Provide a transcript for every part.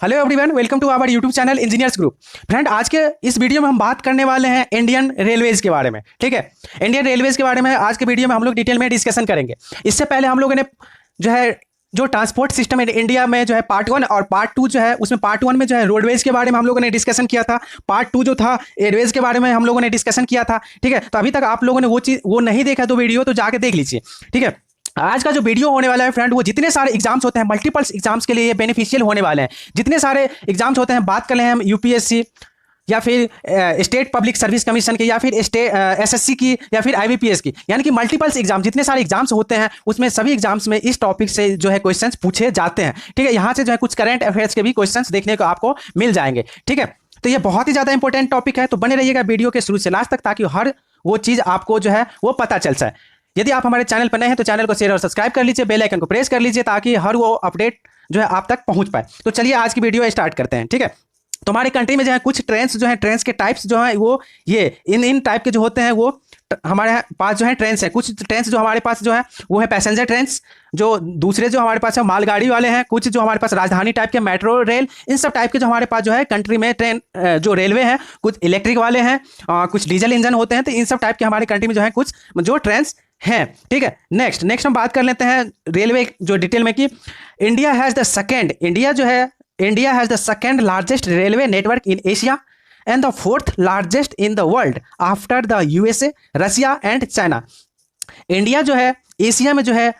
Hello everyone, welcome to our YouTube channel engineers group. Friend, आज के इस video में हम बात करने वाले हैं इंडियन रेलवेज के बारे में। ठीक है, इंडियन रेलवेज के बारे में आज के वीडियो में हम लोग डिटेल में डिस्कशन करेंगे। इससे पहले हम लोगों ने जो ट्रांसपोर्ट सिस्टम है इंडिया में जो है पार्ट 1 और पार्ट 2 जो है, उसमें पार्ट 1 में जो है रोडवेज के बारे में हम लोगों ने डिस्कशन किया था। पार्ट 2 जो था एयरवेज के बारे में हम लोगों ने डिस्कशन किया था। ठीक है, तो अभी तक आप लोगों ने वो नहीं देखा तो वीडियो तो जाके देख लीजिए। ठीक है, आज का जो वीडियो होने वाला है फ्रेंड, वो जितने सारे एग्जाम्स होते हैं मल्टीपल्स एग्जाम्स के लिए ये बेनिफिशियल होने वाले हैं। जितने सारे एग्जाम्स होते हैं, बात कर रहे हैं हम यूपीएससी या फिर स्टेट पब्लिक सर्विस कमीशन की या फिर एसएससी की या फिर आईबीपीएस की, यानी कि मल्टीपल्स एग्जाम जितने सारे एग्जाम्स होते हैं उसमें सभी एग्जाम्स में इस टॉपिक से जो है क्वेश्चंस पूछे जाते हैं। ठीक है, यहाँ से जो है कुछ करंट अफेयर्स के भी क्वेश्चंस देखने को आपको मिल जाएंगे। ठीक है, तो ये बहुत ही ज़्यादा इंपॉर्टेंट टॉपिक है, तो बने रहिएगा वीडियो के शुरू से लास्ट तक ताकि हर वो चीज़ आपको जो है वो पता चल जाए। यदि आप हमारे चैनल पर नए हैं तो चैनल को शेयर और सब्सक्राइब कर लीजिए, बेल आइकन को प्रेस कर लीजिए ताकि हर वो अपडेट जो है आप तक पहुंच पाए। तो चलिए आज की वीडियो स्टार्ट करते हैं। ठीक है, तो हमारे कंट्री में जो है कुछ ट्रेन्स जो है, ट्रेन्स के टाइप्स जो है वो ये इन टाइप के जो होते हैं वो हमारे पास जो है ट्रेन्स है। कुछ ट्रेन्स जो हमारे पास जो है वो है पैसेंजर ट्रेन्स, जो दूसरे जो हमारे पास है मालगाड़ी वाले हैं, कुछ जो हमारे पास राजधानी टाइप के मेट्रो रेल, इन सब टाइप के जो हमारे पास जो है कंट्री में ट्रेन जो रेलवे है, कुछ इलेक्ट्रिक वाले हैं, कुछ डीजल इंजन होते हैं। तो इन सब टाइप के हमारे कंट्री में जो है कुछ जो ट्रेन्स हैं। ठीक है, नेक्स्ट हम बात कर लेते हैं रेलवे जो डिटेल में कि India has the second largest railway network in Asia and the fourth largest in the world after the USA, Russia and China. India जो है एशिया में जो है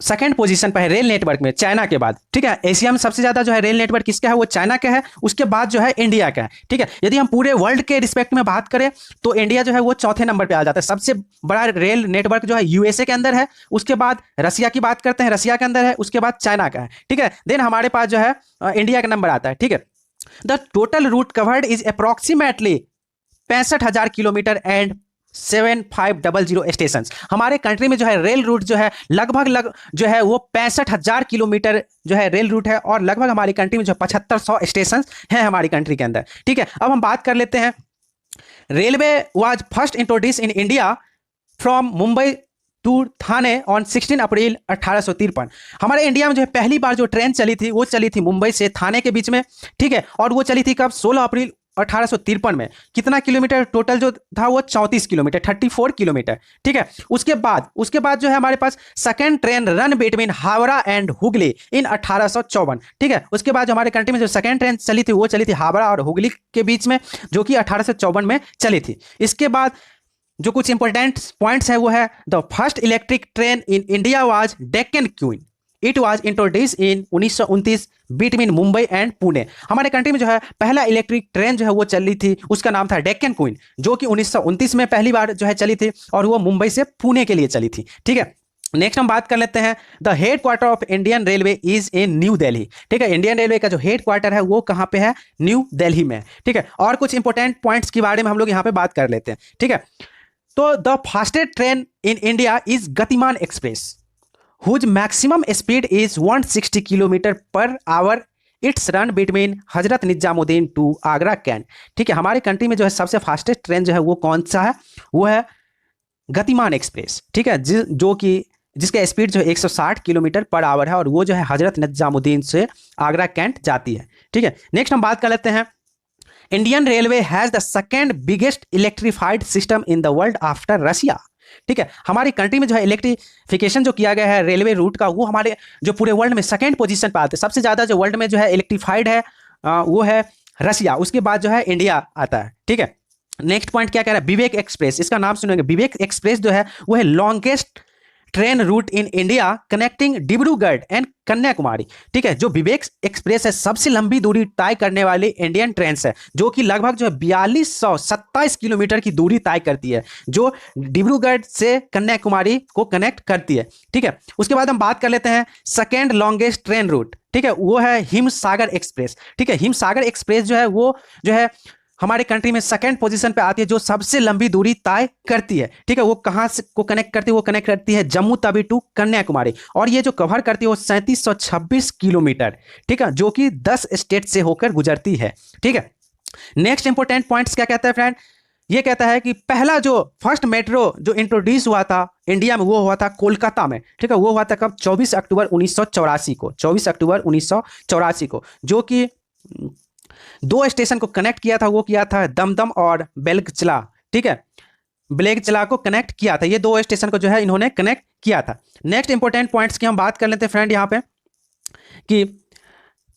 सेकंड पोजीशन पर है रेल नेटवर्क में, चाइना के बाद। ठीक है, एशिया में सबसे ज़्यादा जो है रेल नेटवर्क किसका है, वो चाइना का है, उसके बाद जो है इंडिया का है। ठीक है, यदि हम पूरे वर्ल्ड के रिस्पेक्ट में बात करें तो इंडिया जो है वो चौथे नंबर पे आ जाता है। सबसे बड़ा रेल नेटवर्क जो है यूएसए के अंदर है, उसके बाद रसिया की बात करते हैं, रसिया के अंदर है, उसके बाद चाइना का है। ठीक है, देन हमारे पास जो है इंडिया का नंबर आता है। ठीक है, the total route covered is approximately 65,000 kilometre and 7500 station. हमारे कंट्री में जो है रेल रूट जो है लगभग जो है वो 65,000 किलोमीटर जो है रेल रूट है और लगभग हमारी कंट्री में जो 7500 स्टेशन हैं हमारी कंट्री के अंदर। ठीक है, अब हम बात कर लेते हैं railway was first introduced in India from Mumbai to Thane on 16 April 1853। हमारे इंडिया में जो है पहली बार जो ट्रेन चली थी वो चली थी मुंबई से थाने के बीच में। ठीक है, और वो चली थी कब, 16 अप्रैल 1853 में। कितना किलोमीटर टोटल जो था वो 34 किलोमीटर, 34 किलोमीटर। ठीक है, उसके बाद जो है हमारे पास second train run between Howrah and Hooghly in 1854। ठीक है, उसके बाद जो हमारे कंट्री में जो सेकेंड ट्रेन चली थी वो चली थी हावड़ा और हुगली के बीच में, जो कि 1854 में चली थी। इसके बाद जो कुछ इंपॉर्टेंट पॉइंट्स है वो है the first electric train in India was Deccan queen. It was introduce in 1929 between Mumbai and Pune. हमारे कंट्री में जो है पहला इलेक्ट्रिक ट्रेन जो है वो चली थी, उसका नाम था डेक्कन क्वीन, जो कि 1929 में पहली बार जो है चली थी और वो मुंबई से पुणे के लिए चली थी। ठीक है, नेक्स्ट हम बात कर लेते हैं the head quarter of Indian railway is in new Delhi. ठीक है, इंडियन रेलवे का जो हेड क्वार्टर है वो कहाँ पे है, न्यू दिल्ली में। ठीक है, और कुछ इंपॉर्टेंट पॉइंट्स के बारे में हम लोग यहाँ पे बात कर लेते हैं। ठीक है, तो the fastest train in India is Gatiman express whose maximum speed is 160 kilometre per hour. Its run between Hazrat Nizamuddin to Agra cantt. ठीक है, हमारे कंट्री में जो है सबसे फास्टेस्ट ट्रेन जो है वो कौन सा है, वो है गतिमान एक्सप्रेस। ठीक है, जो कि जिसका स्पीड जो है 160 किलोमीटर पर आवर है और वो जो है हजरत निजामुद्दीन से आगरा कैंट जाती है। ठीक है, नेक्स्ट हम बात कर लेते हैं Indian railway has the second biggest electrified system in the world after Russia. ठीक है, हमारी कंट्री में जो है इलेक्ट्रिफिकेशन जो किया गया है रेलवे रूट का, वो हमारे जो पूरे वर्ल्ड में सेकेंड पोजीशन पर आते हैं। सबसे ज़्यादा जो वर्ल्ड में जो है इलेक्ट्रीफाइड है वो है रसिया, उसके बाद जो है इंडिया आता है। ठीक है, नेक्स्ट पॉइंट क्या कह रहा है, विवेक एक्सप्रेस, इसका नाम सुनेंगे। विवेक एक्सप्रेस जो है वो है longest train route in India connecting Dibrugarh and Kanyakumari. ठीक है, जो विवेक एक्सप्रेस है सबसे लंबी दूरी तय करने वाली इंडियन ट्रेन है, जो कि लगभग जो है 4227 किलोमीटर की दूरी तय करती है, जो डिब्रूगढ़ से कन्याकुमारी को कनेक्ट करती है। ठीक है, उसके बाद हम बात कर लेते हैं सेकेंड लॉन्गेस्ट ट्रेन रूट। ठीक है, वो है हिमसागर एक्सप्रेस। ठीक है, हिमसागर एक्सप्रेस जो है वो जो है हमारे कंट्री में सेकंड पोजीशन पे आती है, जो सबसे लंबी दूरी तय करती है। ठीक है, वो कहाँ से को कनेक्ट करती है, वो कनेक्ट करती है जम्मू तवी टू कन्याकुमारी, और ये जो कवर करती है वो 3726 किलोमीटर। ठीक है, जो कि 10 स्टेट से होकर गुजरती है। ठीक है, नेक्स्ट इंपॉर्टेंट पॉइंट्स क्या कहता है फ्रेंड, ये कहता है कि पहला जो फर्स्ट मेट्रो जो इंट्रोड्यूस हुआ था इंडिया में वो हुआ था कोलकाता में। ठीक है, वो हुआ था कब, 24 अक्टूबर 1984 को, 24 अक्टूबर 1984 को, जो कि दो स्टेशन को कनेक्ट किया था, वो किया था दमदम और बेलगचला, ठीक है, बेलगचला को कनेक्ट किया था। ये दो स्टेशन को जो है इन्होंने कनेक्ट किया था। नेक्स्ट इंपॉर्टेंट पॉइंट्स की हम बात कर लेते हैं फ्रेंड यहाँ पे, कि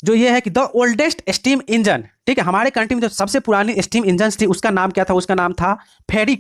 जो ये है कि द ओल्डेस्ट स्टीम इंजन, ठीक है, हमारे कंट्री में जो सबसे पुरानी स्टीम इंजन थी उसका नाम क्या था, उसका नाम था फेरी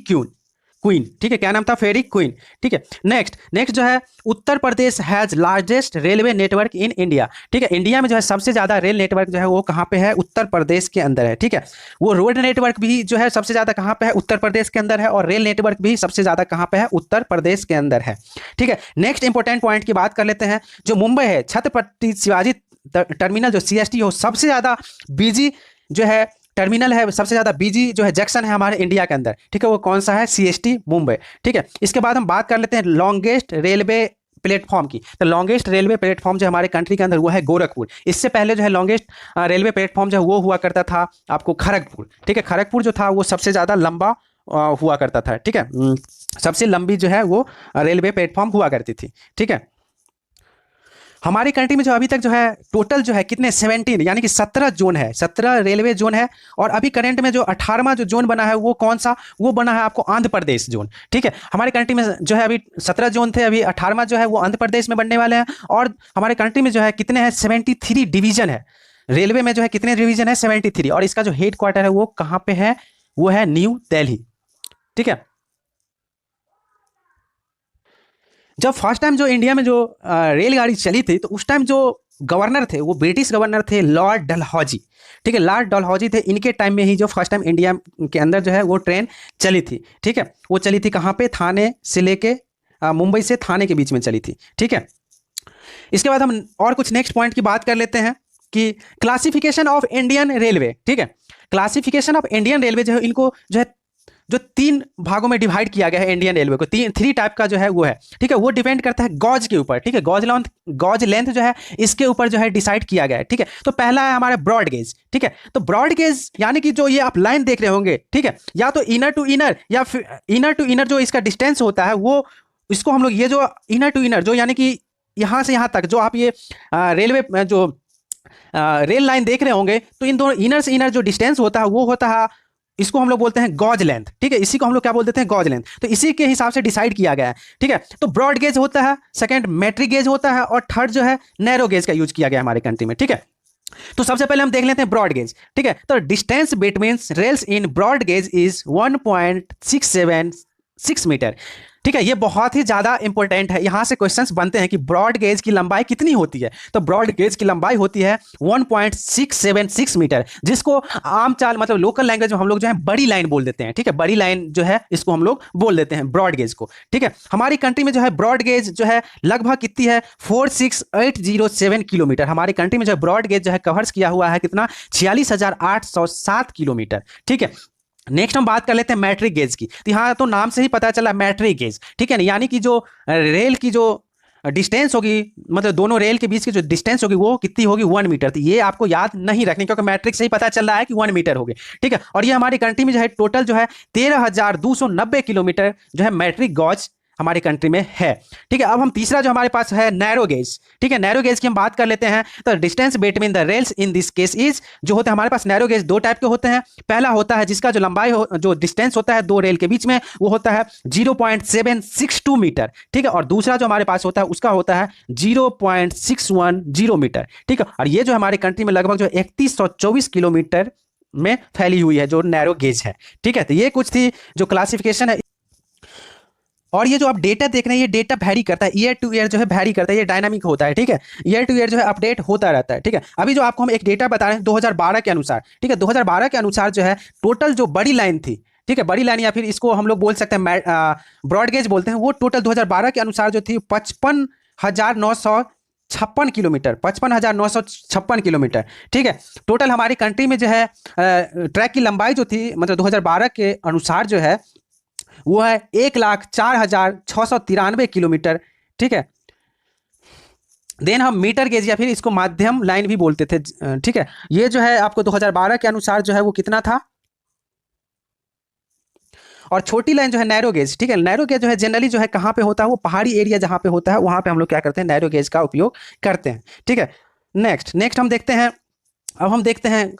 क्वीन, ठीक है, क्या नाम था, फेरी क्वीन, ठीक है। नेक्स्ट जो है Uttar Pradesh has largest railway network in India, ठीक है, इंडिया में जो है सबसे ज्यादा रेल नेटवर्क जो है वो कहाँ पे है, उत्तर प्रदेश के अंदर है, ठीक है। वो रोड नेटवर्क भी जो है सबसे ज्यादा कहाँ पे है, उत्तर प्रदेश के अंदर है, और रेल नेटवर्क भी सबसे ज्यादा कहाँ पे है, उत्तर प्रदेश के अंदर है, ठीक है। नेक्स्ट इंपॉर्टेंट पॉइंट की बात कर लेते हैं, जो मुंबई है छत्रपति शिवाजी टर्मिनल जो CST हो, सबसे ज्यादा बिजी जो है टर्मिनल है, सबसे ज्यादा बिजी जो है जंक्शन है हमारे इंडिया के अंदर, ठीक है, वो कौन सा है, CST मुंबई, ठीक है। इसके बाद हम बात कर लेते हैं लॉन्गेस्ट रेलवे प्लेटफॉर्म की। तो लॉन्गेस्ट रेलवे प्लेटफॉर्म जो हमारे कंट्री के अंदर वो है गोरखपुर। इससे पहले जो है लॉन्गेस्ट रेलवे प्लेटफॉर्म जो है वो हुआ करता था आपको खड़गपुर, ठीक है, खड़गपुर जो था वो सबसे ज्यादा लंबा हुआ करता था, ठीक है, सबसे लंबी जो है वो रेलवे प्लेटफॉर्म हुआ करती थी, ठीक है। हमारी कंट्री में जो अभी तक जो है टोटल जो है कितने 17 यानी कि 17 जोन है, 17 रेलवे जोन है, और अभी करंट में जो 18वां जो जोन बना है वो कौन सा, वो बना है आपको आंध्र प्रदेश जोन, ठीक है। हमारी कंट्री में जो है अभी 17 जोन थे, अभी 18वां जो है वो आंध्र प्रदेश में बनने वाले हैं। और हमारे कंट्री में जो है कितने हैं 73 डिवीजन है, रेलवे में जो है कितने डिवीजन है 73, और इसका जो हेड क्वार्टर है वो कहाँ पे है, वो है न्यू दिल्ली, ठीक है। जब फर्स्ट टाइम जो इंडिया में जो रेलगाड़ी चली थी तो उस टाइम जो गवर्नर थे वो ब्रिटिश गवर्नर थे लॉर्ड डलहौजी, ठीक है, लॉर्ड डलहौजी थे। इनके टाइम में ही जो फर्स्ट टाइम इंडिया के अंदर जो है वो ट्रेन चली थी, ठीक है, वो चली थी कहाँ पे, थाने से लेके मुंबई से थाने के बीच में चली थी, ठीक है। इसके बाद हम और कुछ नेक्स्ट पॉइंट की बात कर लेते हैं कि क्लासिफिकेशन ऑफ इंडियन रेलवे, ठीक है, क्लासिफिकेशन ऑफ इंडियन रेलवे जो है इनको जो है जो 3 भागों में डिवाइड किया गया है इंडियन रेलवे को, 3 टाइप का जो है वो है, ठीक है, वो डिपेंड करता है गॉज के ऊपर, ठीक है, गॉज लेंथ जो है इसके ऊपर जो है डिसाइड किया गया है, ठीक है। तो पहला है हमारा ब्रॉड गेज, ठीक है, तो ब्रॉड गेज यानी कि जो ये आप लाइन देख रहे होंगे, ठीक है, या तो इनर टू इनर या फिर इनर टू इनर जो इसका डिस्टेंस होता है वो, इसको हम लोग ये जो इनर टू इनर जो यानी कि यहाँ से यहाँ तक जो आप ये रेलवे जो रेल लाइन देख रहे होंगे, तो इन दोनों इनर से इनर जो डिस्टेंस होता है वो होता है, इसको हम लोग बोलते हैं गॉज लेंथ, ठीक है, इसी को हम लोग क्या बोल देते हैं, गॉज लेंथ। तो इसी के हिसाब से डिसाइड किया गया है, ठीक है। तो ब्रॉड गेज होता है, सेकंड मेट्रिक गेज होता है, और थर्ड जो है नैरो गेज का यूज किया गया हमारे कंट्री में, ठीक है। तो सबसे पहले हम देख लेते हैं ब्रॉड गेज, ठीक है। तो distance between rails in broad gauge is 1.676 metre, ठीक है, ये बहुत ही ज्यादा इंपॉर्टेंट है। यहां से क्वेश्चंस बनते हैं कि ब्रॉड गेज की लंबाई कितनी होती है, तो ब्रॉड गेज की लंबाई होती है 1.676 मीटर, जिसको आम चाल मतलब लोकल लैंग्वेज में हम लोग जो है बड़ी लाइन बोल देते हैं, ठीक है, बड़ी लाइन जो है इसको हम लोग बोल देते हैं ब्रॉड गेज को, ठीक है। हमारी कंट्री में जो है ब्रॉड गेज जो है लगभग कितनी है 46807 किलोमीटर, हमारी कंट्री में जो है ब्रॉड गेज जो है कवर्स किया हुआ है कितना 46,807 किलोमीटर, ठीक है। नेक्स्ट हम बात कर लेते हैं मैट्रिक गेज की। तो यहाँ तो नाम से ही पता चला मैट्रिक गेज, ठीक है ना, यानी कि जो रेल की जो डिस्टेंस होगी, मतलब दोनों रेल के बीच की जो डिस्टेंस होगी वो कितनी होगी 1 मीटर। तो ये आपको याद नहीं रखनी, क्योंकि मैट्रिक से ही पता चल रहा है कि 1 मीटर होगी, ठीक है। और ये हमारी कंट्री में जो है टोटल जो है 13,290 किलोमीटर जो है मैट्रिक गॉज हमारी कंट्री में है, ठीक है। अब हम तीसरा जो हमारे पास है नैरो गेज, ठीक है, नैरो गेज की हम बात कर लेते हैं। तो distance between the rails in this case is, जो होता है हमारे पास नैरो गेज 2 टाइप के होते हैं। पहला होता है जिसका जो लंबाई जो डिस्टेंस होता है 2 रेल के बीच में वो होता है 0.762 मीटर, ठीक है, और दूसरा जो हमारे पास होता है उसका होता है 0.610 मीटर, ठीक है। और ये जो हमारी कंट्री में लगभग जो 3124 किलोमीटर में फैली हुई है जो नैरो गेज है, ठीक है। तो ये कुछ थी जो क्लासिफिकेशन है। और ये जो आप डेटा देख रहे हैं ये डेटा वैरी करता है, ईयर टू ईयर जो है वैरी करता है, ये डायनामिक होता है, ठीक है, ईयर टू ईयर जो है अपडेट होता रहता है, ठीक है। अभी जो आपको हम एक डेटा बता रहे हैं 2012 के अनुसार, ठीक है, 2012 के अनुसार जो है टोटल जो बड़ी लाइन थी, ठीक है, बड़ी लाइन या फिर इसको हम लोग बोल सकते हैं ब्रॉड गेज बोलते हैं, वो टोटल 2012 के अनुसार जो थी 55,956 किलोमीटर, 55,956 किलोमीटर, ठीक है। टोटल हमारी कंट्री में जो है ट्रैक की लंबाई जो थी मतलब 2012 के अनुसार जो है वो है 1,04,693 किलोमीटर, ठीक है। देन हम मीटर गेज या फिर इसको माध्यम लाइन भी बोलते थे, ठीक है। ये जो है आपको 2012 के अनुसार जो है वो कितना था। और छोटी लाइन जो है नैरो गेज, ठीक है, नैरो गेज जो है जनरली जो है कहाँ पे होता है, वो पहाड़ी एरिया जहाँ पे होता है वहाँ पे हम लोग क्या करते हैं नैरो गेज का उपयोग करते हैं, ठीक है। नेक्स्ट हम देखते हैं अब हम देखते हैं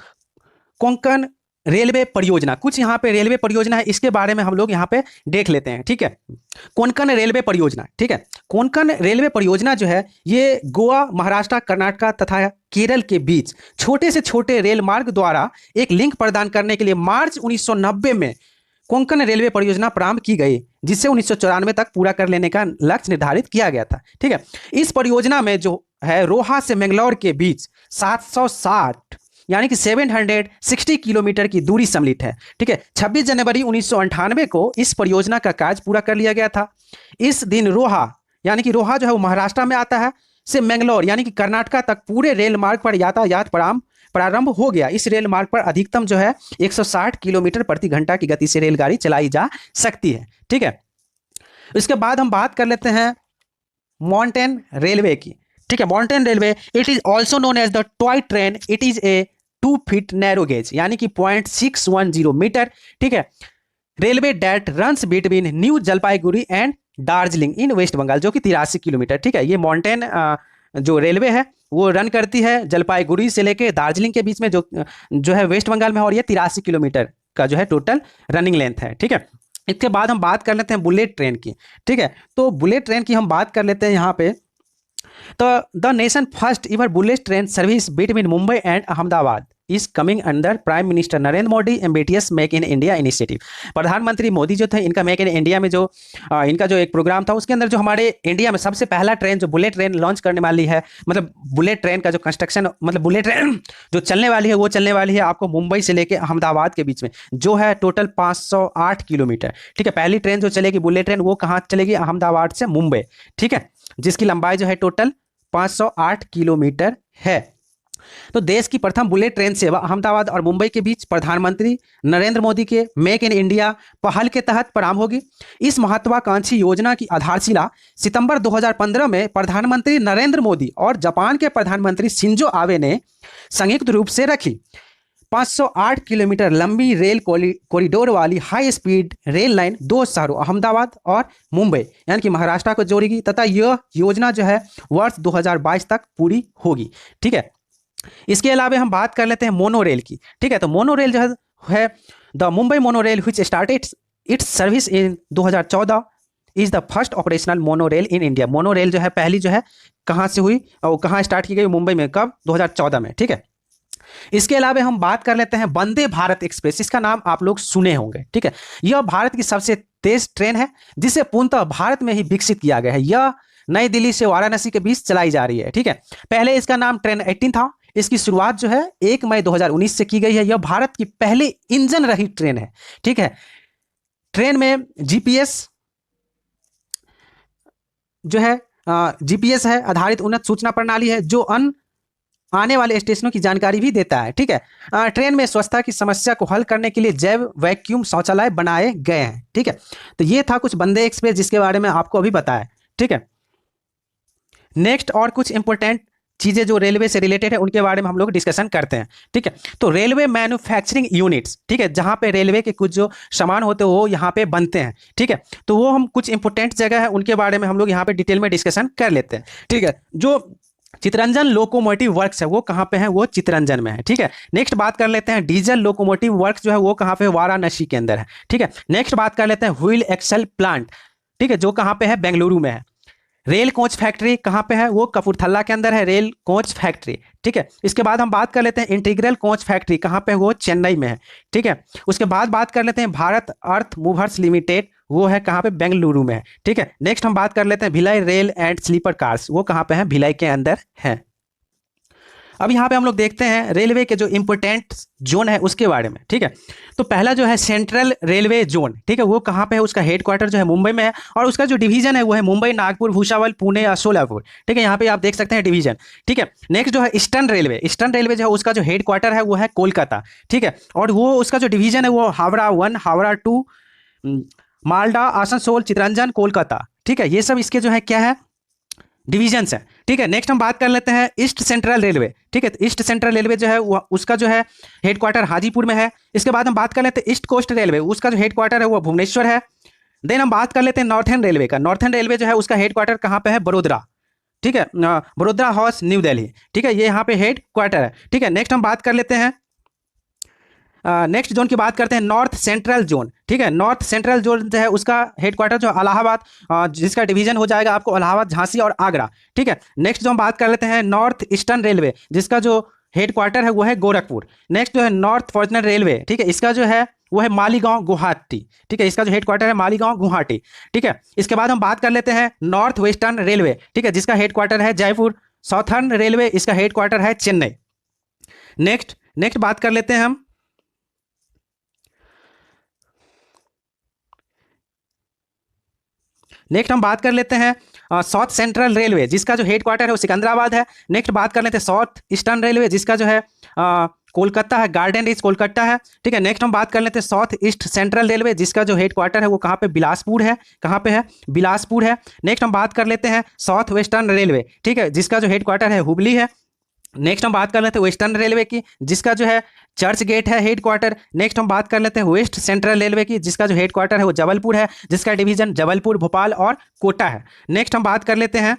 कोंकण रेलवे परियोजना, कुछ यहाँ पे रेलवे परियोजना है, इसके बारे में हम लोग यहाँ पे देख लेते हैं। ठीक है, कोंकण रेलवे परियोजना। ठीक है, कोंकण रेलवे परियोजना जो है ये गोवा, महाराष्ट्र, कर्नाटक तथा केरल के बीच छोटे से छोटे रेल मार्ग द्वारा एक लिंक प्रदान करने के लिए मार्च 1990 में कोंकण रेलवे परियोजना प्रारंभ की गई, जिसे 1994 तक पूरा कर लेने का लक्ष्य निर्धारित किया गया था। ठीक है, इस परियोजना में जो है रोहा से मैंगलोर के बीच 760 यानी कि 760 किलोमीटर की दूरी सम्मिलित है। ठीक है, 26 जनवरी 1998 को इस परियोजना का कार्य पूरा कर लिया गया था। इस दिन रोहा यानी कि रोहा जो है वो महाराष्ट्र में आता है, से मैंगलोर यानी कि कर्नाटक तक पूरे रेल मार्ग पर यातायात प्रारंभ हो गया। इस रेल मार्ग पर अधिकतम जो है 160 किलोमीटर प्रति घंटा की गति से रेलगाड़ी चलाई जा सकती है। ठीक है, इसके बाद हम बात कर लेते हैं माउंटेन रेलवे की। ठीक है, mountain railway it is also known as the toy train. It is a 2 feet narrow gauge यानी कि 0.610 मीटर। ठीक है, railway that runs between new Jalpaiguri and Darjeeling in west Bengal, जो कि 83 किलोमीटर। ठीक है, ये माउंटेन जो रेलवे है वो रन करती है जलपाईगुड़ी से लेके दार्जिलिंग के बीच में, जो है वेस्ट बंगाल में, और ये 83 किलोमीटर का जो है टोटल रनिंग लेंथ है। ठीक है, इसके बाद हम बात कर लेते हैं बुलेट ट्रेन की। ठीक है, तो बुलेट ट्रेन की हम बात कर लेते हैं यहाँ पे। तो the nation first ever bullet train service between Mumbai and Ahmedabad is coming under prime minister Narendra Modi ambitious make in India initiative. प्रधानमंत्री मोदी जो थे, इनका मेक इन इंडिया में जो इनका जो एक प्रोग्राम था, उसके अंदर जो हमारे इंडिया में सबसे पहला ट्रेन जो बुलेट ट्रेन लॉन्च करने वाली है, मतलब बुलेट ट्रेन का जो कंस्ट्रक्शन, मतलब बुलेट ट्रेन जो चलने वाली है वो चलने वाली है आपको मुंबई से लेकर अहमदाबाद के बीच में, जो है टोटल 508 किलोमीटर। ठीक है, पहली ट्रेन जो चलेगी बुलेट ट्रेन वो कहाँ चलेगी? अहमदाबाद से मुंबई। ठीक है, जिसकी लंबाई जो है टोटल 508 किलोमीटर है। तो देश की प्रथम बुलेट ट्रेन सेवा अहमदाबाद और मुंबई के बीच प्रधानमंत्री नरेंद्र मोदी के मेक इन इंडिया पहल के तहत प्रारंभ होगी। इस महत्वाकांक्षी योजना की आधारशिला सितंबर 2015 में प्रधानमंत्री नरेंद्र मोदी और जापान के प्रधानमंत्री शिंजो आबे ने संयुक्त रूप से रखी। 508 किलोमीटर लंबी रेल कॉरिडोर वाली हाई स्पीड रेल लाइन दो शहरों अहमदाबाद और मुंबई यानी कि महाराष्ट्र को जोड़ेगी, तथा यह योजना जो है वर्ष 2022 तक पूरी होगी। ठीक है, इसके अलावा हम बात कर लेते हैं मोनो रेल की। ठीक है, तो मोनो रेल जो है the Mumbai mono rail which started it's service in 2014 is the first operational mono rail in India. Mono rail जो है पहली जो है कहाँ से हुई और कहाँ स्टार्ट की गई? मुंबई में। कब? 2014 में। ठीक है, इसके अलावा हम बात कर लेते हैं वंदे भारत एक्सप्रेस। इसका नाम आप लोग सुने होंगे। ठीक है, यह भारत की सबसे तेज ट्रेन है जिसे पूर्णतः भारत में ही विकसित किया गया है। यह नई दिल्ली से वाराणसी के बीच चलाई जा रही है। ठीक है, पहले इसका नाम ट्रेन 18 था। इसकी शुरुआत जो है 1 मई 2019 से की गई है। यह भारत की पहले इंजन रहित ट्रेन है। ठीक है, ट्रेन में जीपीएस जो है जीपीएस है आधारित उन्नत सूचना प्रणाली है, जो आने वाले स्टेशनों की जानकारी भी देता है। ठीक है, ट्रेन में स्वच्छता की समस्या को हल करने के लिए जैव वैक्यूम शौचालय बनाए गए हैं। ठीक है, तो ये था कुछ वंदे एक्सप्रेस जिसके बारे में आपको अभी बताया। ठीक है, नेक्स्ट और कुछ इंपॉर्टेंट चीजें जो रेलवे से रिलेटेड है उनके बारे में हम लोग डिस्कशन करते हैं। ठीक है, तो रेलवे मैन्युफैक्चरिंग यूनिट्स, ठीक है, जहां पे रेलवे के कुछ जो सामान होते हैं वो यहाँ पे बनते हैं। ठीक है, तो वो हम कुछ इंपॉर्टेंट जगह है उनके बारे में हम लोग यहाँ पे डिटेल में डिस्कशन कर लेते हैं। ठीक है, जो चितरंजन लोकोमोटिव वर्क्स है वो कहाँ पे है? वो चितरंजन में है। ठीक है, नेक्स्ट बात कर लेते हैं डीजल लोकोमोटिव वर्क्स जो है वो कहाँ पे? वाराणसी के अंदर है। ठीक है, नेक्स्ट बात कर लेते हैं व्हील एक्सल प्लांट, ठीक है, जो कहाँ पे है? बेंगलुरु में है। रेल कोच फैक्ट्री कहाँ पे है? वो कपूरथला के अंदर है रेल कोच फैक्ट्री। ठीक है, इसके बाद हम बात कर लेते हैं इंटीग्रल कोच फैक्ट्री कहाँ पे? वो चेन्नई में है। ठीक है, उसके बाद बात कर लेते हैं भारत अर्थ मूवर्स लिमिटेड, वो है कहाँ पे? बेंगलुरु में है। ठीक है, नेक्स्ट हम बात कर लेते हैं Bhilai rail and sleeper cars, वो कहाँ पे है? भिलाई के अंदर है। अब यहाँ पे हम लोग देखते हैं रेलवे के जो इंपोर्टेंट जोन है उसके बारे में। ठीक है, तो पहला जो है सेंट्रल रेलवे जोन, ठीक है, वो कहाँ पे है? उसका हेडक्वार्टर जो है मुंबई में है, और उसका जो डिवीजन है वो है मुंबई, नागपुर, भुसावल, पुणे और सोलापुर। ठीक है, यहाँ पे आप देख सकते हैं डिवीजन। ठीक है, नेक्स्ट जो है ईस्टर्न रेलवे, ईस्टर्न रेलवे जो है उसका जो हेडक्वार्टर है वो है कोलकाता। ठीक है, और वो उसका जो डिवीजन है वो हावड़ा 1, हावड़ा 2, मालदा, आसनसोल, चितरंजन, कोलकाता। ठीक है, ये सब इसके जो है क्या है? डिवीजन्स है। ठीक है, नेक्स्ट हम बात कर लेते हैं ईस्ट सेंट्रल रेलवे। ठीक है, ईस्ट सेंट्रल रेलवे जो है उसका जो है हेडक्वार्टर हाजीपुर में है। इसके बाद हम बात कर लेते हैं ईस्ट कोस्ट रेलवे, उसका जो हेडक्वार्टर है वो भुवनेश्वर है। देन हम बात कर लेते हैं नॉर्थर्न रेलवे का। नॉर्थर्न रेलवे जो है उसका हेडक्वार्टर कहाँ पे है? बड़ोदरा। ठीक है, बड़ोदरा हाउस न्यू दिल्ली, ठीक है, ये यहाँ पे हेड क्वार्टर है। ठीक है, नेक्स्ट हम बात कर लेते हैं, नेक्स्ट जोन की बात करते हैं, नॉर्थ सेंट्रल जोन। ठीक है, नॉर्थ सेंट्रल जोन जो है उसका हेडक्वार्टर जो इलाहाबाद, जिसका डिवीजन हो जाएगा आपको इलाहाबाद, झांसी और आगरा। ठीक है, नेक्स्ट जो हम बात कर लेते हैं, नॉर्थ ईस्टर्न रेलवे, जिसका जो हेडक्वार्टर है वो है गोरखपुर। नेक्स्ट जो है नॉर्थ फॉर्चुनर रेलवे, ठीक है, इसका जो है वो है मालीगांव गुवाहाटी। ठीक है, इसका जो हेडक्वार्टर है मालीगांव गुवाहाटी। ठीक है, इसके बाद हम बात कर लेते हैं नॉर्थ वेस्टर्न रेलवे, ठीक है, जिसका हेडक्वार्टर है जयपुर। साउथर्न रेलवे, इसका हेडक्वार्टर है चेन्नई। नेक्स्ट नेक्स्ट बात कर लेते हैं हम, नेक्स्ट हम बात कर लेते हैं साउथ सेंट्रल रेलवे, जिसका जो हेडक्वार्टर है वो सिकंदराबाद है। नेक्स्ट बात कर लेते हैं साउथ ईस्टर्न रेलवे, जिसका जो है कोलकाता है, गार्डन रिच कोलकाता है। ठीक है, नेक्स्ट हम बात कर लेते हैं साउथ ईस्ट सेंट्रल रेलवे, जिसका जो हेडक्वार्टर है वो कहाँ पे, बिलासपुर है। कहाँ पे है, बिलासपुर है। नेक्स्ट हम बात कर लेते हैं साउथ वेस्टर्न रेलवे, ठीक है, जिसका जो हेडक्वार्टर है हुबली है। नेक्स्ट हम बात कर लेते हैं वेस्टर्न रेलवे की, जिसका जो है चर्च गेट है हेडक्वार्टर। नेक्स्ट हम बात कर लेते हैं वेस्ट सेंट्रल रेलवे की, जिसका जो हेडक्वार्टर है वो जबलपुर है, जिसका डिवीजन जबलपुर, भोपाल और कोटा है। नेक्स्ट हम बात कर लेते हैं,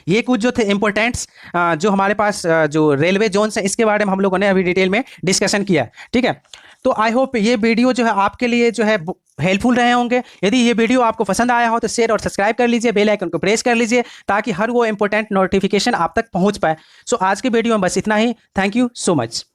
ये कुछ जो थे इंपॉर्टेंट्स, जो हमारे पास जो रेलवे जोन्स है, इसके बारे में हम लोगों ने अभी डिटेल में डिस्कशन किया है। ठीक है, तो आई होप ये वीडियो जो है आपके लिए जो है हेल्पफुल रहे होंगे। यदि ये वीडियो आपको पसंद आया हो तो शेयर और सब्सक्राइब कर लीजिए, बेल आइकन को प्रेस कर लीजिए, ताकि हर वो इंपॉर्टेंट नोटिफिकेशन आप तक पहुंच पाए। सो आज के वीडियो में बस इतना ही। Thank you so much.